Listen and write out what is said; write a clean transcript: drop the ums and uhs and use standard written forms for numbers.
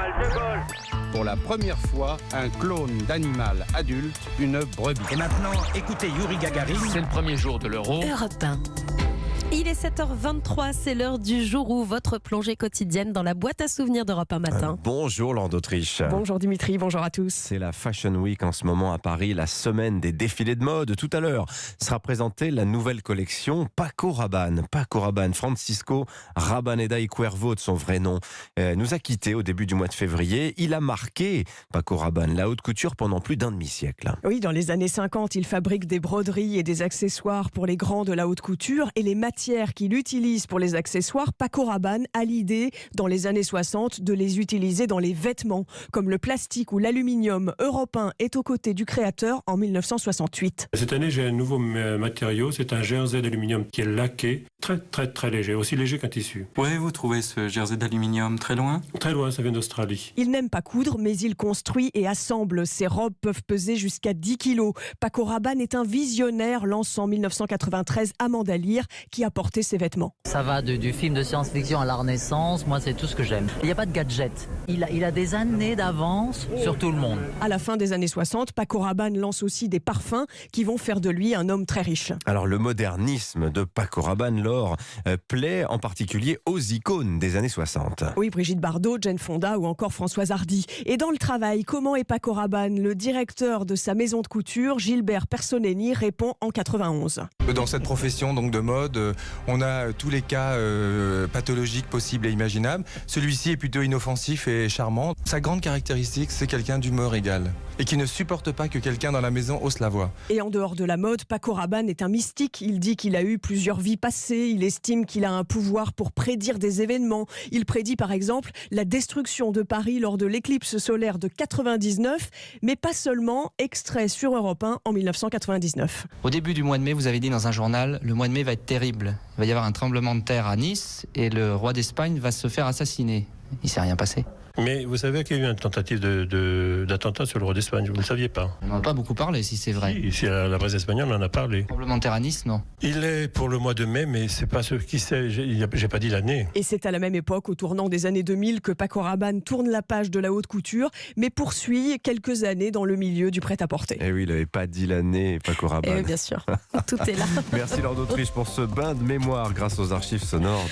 général de Gaulle. Pour la première fois, un clone d'animal adulte, une brebis. Et maintenant, écoutez Yuri Gagarin. C'est le premier jour de l'Euro. Europe 1. Il est 7h23, c'est l'heure du jour où votre plongée quotidienne dans la boîte à souvenirs d'Europe 1 matin. Bonjour Laure d'Autriche. Bonjour Dimitri, bonjour à tous. C'est la Fashion Week en ce moment à Paris, la semaine des défilés de mode. Tout à l'heure sera présentée la nouvelle collection Paco Rabanne. Paco Rabanne, Francisco Rabaneda y Cuervo de son vrai nom, nous a quittés au début du mois de février. Il a marqué, Paco Rabanne, la haute couture pendant plus d'un demi-siècle. Oui, dans les années 50, il fabrique des broderies et des accessoires pour les grands de la haute couture et les matières qu'il utilise pour les accessoires, Paco Rabanne a l'idée, dans les années 60, de les utiliser dans les vêtements, comme le plastique ou l'aluminium. Europe 1 est aux côtés du créateur en 1968. Cette année, j'ai un nouveau matériau, c'est un jersey d'aluminium qui est laqué, très léger, aussi léger qu'un tissu. Où avez-vous trouvé ce jersey d'aluminium? Très loin? Très loin, ça vient d'Australie. Il n'aime pas coudre, mais il construit et assemble. Ses robes peuvent peser jusqu'à 10 kilos. Paco Rabanne est un visionnaire, lance en 1993 Amanda Lear, qui a porté ses vêtements. Ça va du film de science-fiction à la Renaissance, moi c'est tout ce que j'aime. Il n'y a pas de gadget. Il a des années d'avance sur tout le monde. À la fin des années 60, Paco Rabanne lance aussi des parfums qui vont faire de lui un homme très riche. Alors le modernisme de Paco Rabanne, Laure, plaît en particulier aux icônes des années 60. Oui, Brigitte Bardot, Jane Fonda ou encore Françoise Hardy. Et dans le travail, comment est Paco Rabanne? Le directeur de sa maison de couture, Gilbert Personeni, répond en 91. Dans cette profession donc de mode, on a tous les cas pathologiques possibles et imaginables. Celui-ci est plutôt inoffensif et charmant. Sa grande caractéristique, c'est quelqu'un d'humeur égale et qui ne supporte pas que quelqu'un dans la maison hausse la voix. Et en dehors de la mode, Paco Rabanne est un mystique. Il dit qu'il a eu plusieurs vies passées. Il estime qu'il a un pouvoir pour prédire des événements. Il prédit par exemple la destruction de Paris lors de l'éclipse solaire de 99, mais pas seulement. Extrait sur Europe 1 en 1999. Au début du mois de mai, vous avez dit dans un journal, le mois de mai va être terrible. Il va y avoir un tremblement de terre à Nice et le roi d'Espagne va se faire assassiner. Il ne s'est rien passé. Mais vous savez qu'il y a eu une tentative d'attentat sur le roi d'Espagne, vous ne le saviez pas? On n'en a pas beaucoup parlé, si c'est vrai. Ici, à la presse espagnole, on en a parlé. Tremblement de terre à Nice, non? Il est pour le mois de mai, mais c'est pas ce qui sait, j'ai pas dit l'année. Et c'est à la même époque, au tournant des années 2000, que Paco Rabanne tourne la page de la haute couture, mais poursuit quelques années dans le milieu du prêt-à-porter. Eh oui, il n'avait pas dit l'année, Paco Rabanne. Bien sûr, tout est là. Merci Laure d'Autriche pour ce bain de mémoire grâce aux archives sonores.